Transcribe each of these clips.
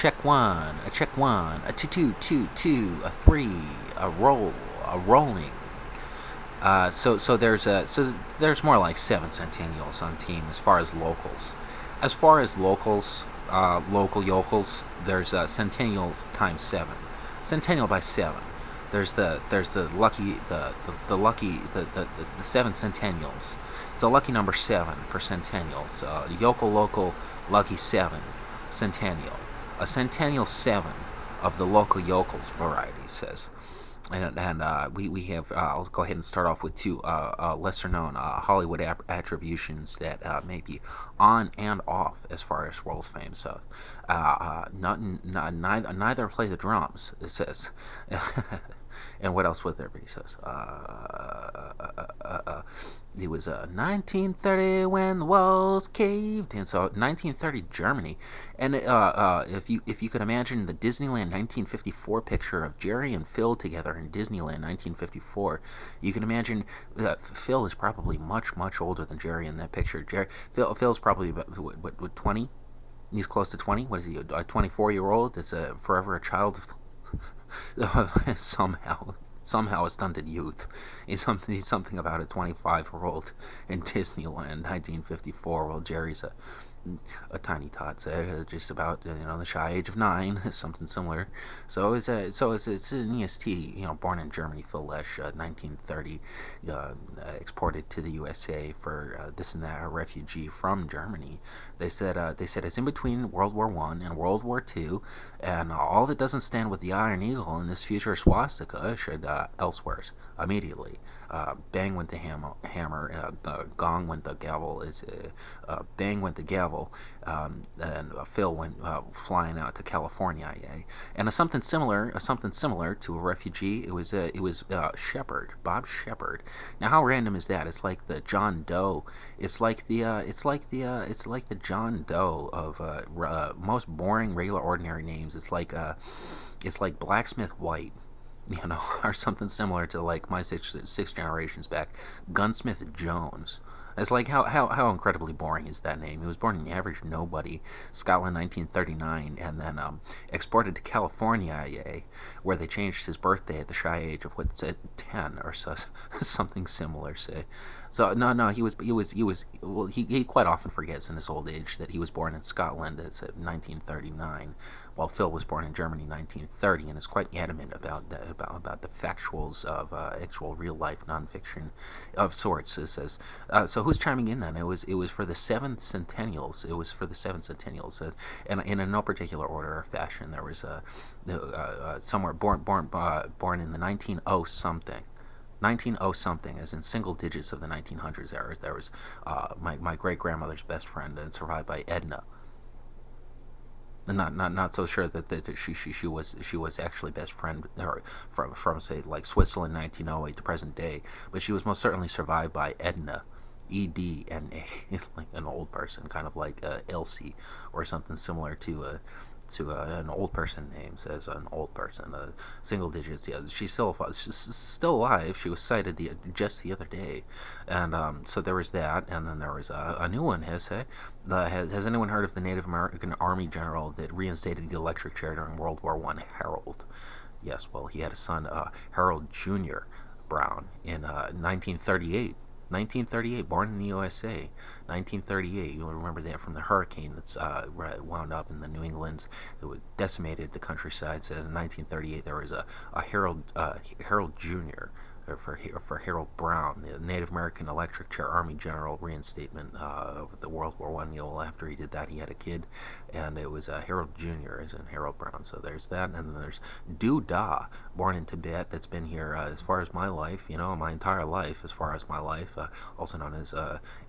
check one, a two, two, two, two, a three, a roll, a rolling. So there's more like seven Centennials on team as far as locals. As far as locals, local yokels, there's Centennials times seven, Centennial by seven. There's the lucky the seven Centennials. It's a lucky number seven for Centennials. Yokel local lucky seven Centennial. A Centennial seven of the local yokels variety says. And we have I'll go ahead and start off with two lesser known Hollywood attributions that may be on and off as far as Rolls fame. So neither play the drums, it says. And what else would there be? It says it was 1930 when the walls caved in. So 1930 Germany, and if you could imagine the Disneyland 1954 picture of Jerry and Phil together in Disneyland 1954, you can imagine that Phil is probably much older than Jerry in that picture. Phil's probably about what 20. He's close to 20. What is he? A 24-year-old that's forever a child of somehow a stunted youth. He's something about a 25-year-old in Disneyland 1954, while Jerry's a tiny tot, just about the shy age of 9, something similar. So it's an EST, born in Germany, Phil Lesh, 1930, exported to the USA for this and that, a refugee from Germany. They said it's in between World War One and World War Two, and all that doesn't stand with the Iron Eagle in this future swastika should elsewhere immediately. Bang went the hammer, gong went the gavel. Bang went the gavel, and Phil went flying out to California. Yeah. And something similar to a refugee. It was Shepard, Bob Shepard. Now, how random is that? It's like the John Doe. It's like the John Doe of most boring, regular, ordinary names. It's like Blacksmith White, or something similar to like my six generations back, Gunsmith Jones. It's like how incredibly boring is that name? He was born in average nobody, Scotland, 1939, and then exported to California, where they changed his birthday at the shy age of what's it, 10 or so, something similar. Say, so no, he quite often forgets in his old age that he was born in Scotland. It's at 1939, while Phil was born in Germany 1930, and is quite adamant about the factuals of actual real life nonfiction of sorts. It says so. Who's chiming in then? It was for the seventh centennials. It was for the seventh centennials, and in no particular order or fashion. There was somewhere born in the 1900 something. 1900 something, as in single digits of the 1900s era. There was my great grandmother's best friend, and survived by Edna. Not so sure that she was actually best friend from say like Switzerland 1908 to present day, but she was most certainly survived by Edna. EDNA, like an old person, kind of like Elsie, or something similar to an old person name, says an old person, single digits. Yeah, she's still alive. She was cited just the other day, and so there was that, and then there was a new one. Has anyone heard of the Native American Army general that reinstated the electric chair during World War One? Harold. Yes, well, he had a son, Harold Jr. Brown, in 1938. 1938, born in the USA. 1938, you'll remember that from the hurricane that's wound up in the New England. It decimated the countryside. So in 1938, there was a Harold Jr. For Harold Brown, the Native American Electric Chair Army General reinstatement of the World War One. After he did that, he had a kid, and it was Harold Jr. as in Harold Brown. So there's that, and then there's Du Da, born in Tibet. That's been here as far as my life. My entire life, as far as my life. Also known as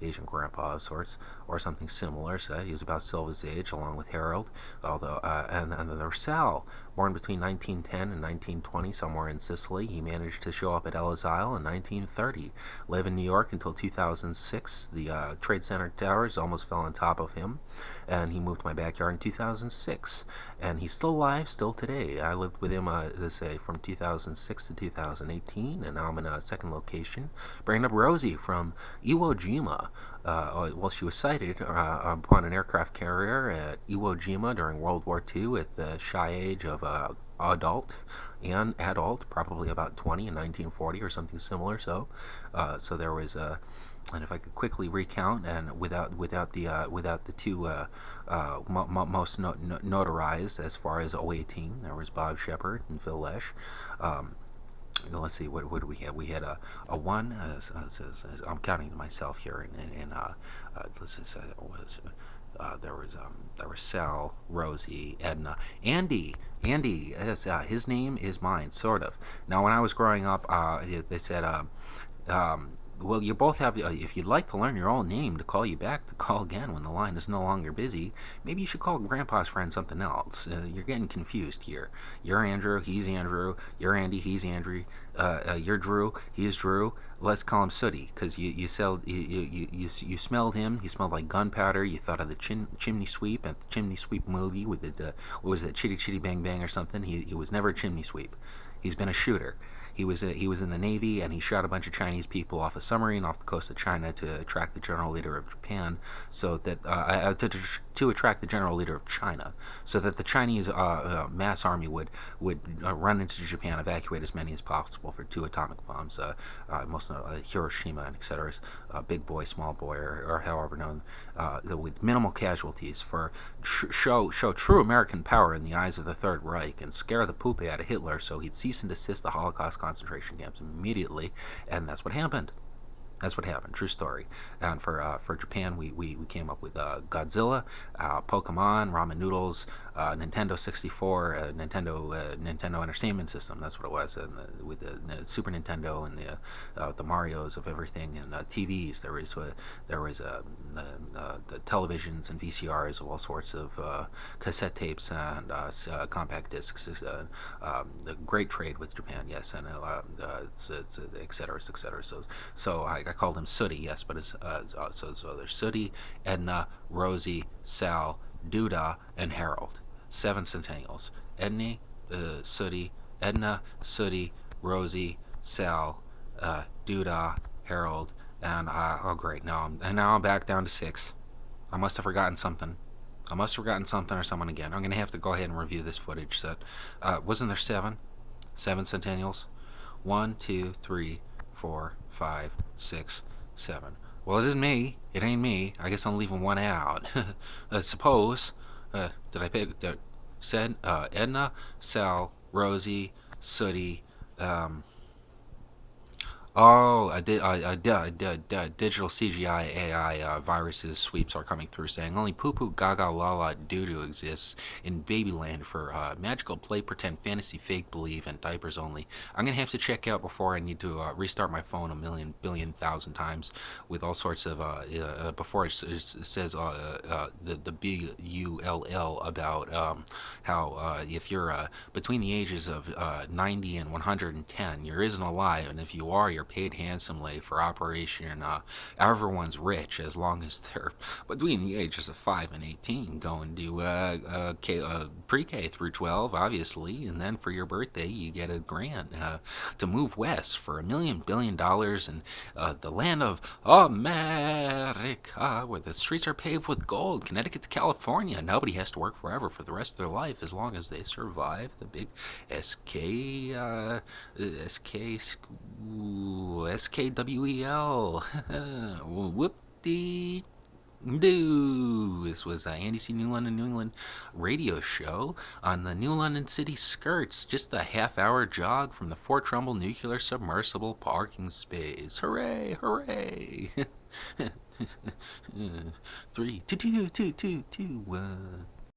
Asian Grandpa of sorts, or something similar. So he was about Silva's age, along with Harold. Although, and then there's Sal, born between 1910 and 1920, somewhere in Sicily. He managed to show up at LA Ellis Isle in 1930. Lived in New York until 2006. The Trade Center towers almost fell on top of him, and he moved to my backyard in 2006. And he's still alive, still today. I lived with him, let's say, from 2006 to 2018, and now I'm in a second location, bringing up Rosie from Iwo Jima. Well, she was sighted upon an aircraft carrier at Iwo Jima during World War II at the shy age of adult, probably about 20 in 1940 or something similar. So there was and if I could quickly recount, and without the two most notarized as far as 018, there was Bob Shepard and Phil Lesh. Let's see, what did we have? We had a one. I'm counting myself here, and let's just say there was Sal, Rosie, Edna, Andy. Andy, his name is mine, sort of. Now, when I was growing up, they said, well, you both have, if you'd like to learn your own name to call you back to call again when the line is no longer busy, maybe you should call Grandpa's friend something else. You're getting confused here. You're Andrew, he's Andrew. You're Andy, he's Andrew. You're Drew, he's Drew. Let's call him Sooty, because you smelled him. He smelled like gunpowder. You thought of the chimney sweep at the chimney sweep movie with what was it, Chitty Chitty Bang Bang or something. He was never a chimney sweep. He's been a shooter. He was in the Navy, and he shot a bunch of Chinese people off a submarine off the coast of China to attract the general leader of Japan, so that to attract the general leader of China, so that the Chinese mass army would run into Japan, evacuate as many as possible for 2 atomic bombs, most Hiroshima and etc. Big boy, small boy, or however known, with minimal casualties, for show true American power in the eyes of the Third Reich and scare the poop out of Hitler, so he'd cease and desist the Holocaust concentration camps immediately, and that's what happened. That's what happened. True story. And for Japan, we came up with Godzilla, Pokemon, ramen noodles, Nintendo 64, Nintendo Entertainment System. That's what it was. And with the Super Nintendo and the Mario's of everything, and TVs. There was the televisions and VCRs of all sorts of cassette tapes and compact discs. The great trade with Japan, yes, and et cetera, et cetera. So I called him Sooty, yes, but it's so there's Sooty, Edna, Rosie, Sal, Duda, and Harold. 7 centennials. Sooty, Edna, Sooty, Rosie, Sal, Duda, Harold, and oh great, now I'm back down to 6. I must have forgotten something. Or someone again. I'm gonna have to go ahead and review this footage. That wasn't there 7? 7 centennials. 1, 2, 3, 4, 5, 6, 7. Well, it isn't me. It ain't me. I guess I'm leaving one out. Suppose. Did I pick that? Said Edna, Sal, Rosie, Sooty. Oh, I did. Digital CGI AI viruses sweeps are coming through, saying only poo poo gaga la la doo doo exists in Babyland for magical play, pretend, fantasy, fake believe, and diapers only. I'm gonna have to check out before I need to restart my phone a million billion thousand times with all sorts of before it says the big ULL about how if you're between the ages of 90 and 110, you're isn't alive, and if you are, you're paid handsomely for operation. Everyone's rich as long as they're between the ages of 5 and 18, going to pre-K through 12, obviously, and then for your birthday you get a grant to move west for $1 million in the land of America, where the streets are paved with gold, Connecticut to California. Nobody has to work forever for the rest of their life as long as they survive the big SKWEL. Whoop-dee doo. This was Andy C. New England radio show on the New London City skirts. Just a half-hour jog from the Fort Trumbull Nuclear Submersible Parking Space. Hooray, hooray. 3, 2, 2, 2, 2, 2, 1.